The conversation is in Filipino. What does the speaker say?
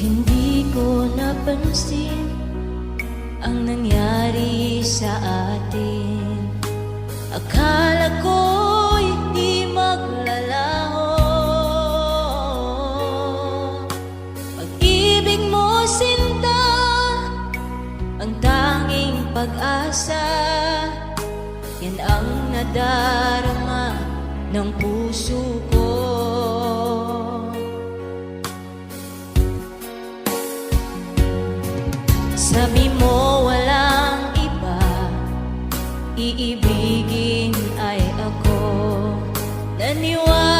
Hindi ko napansin ang nangyari sa atin. Akala ko'y di maglalaho. Pag-ibig mo, sinta, ang tanging pag-asa. Yan ang nadarama ng puso ko. Sabi mo walang iba, iibigin ay ako. Naniwala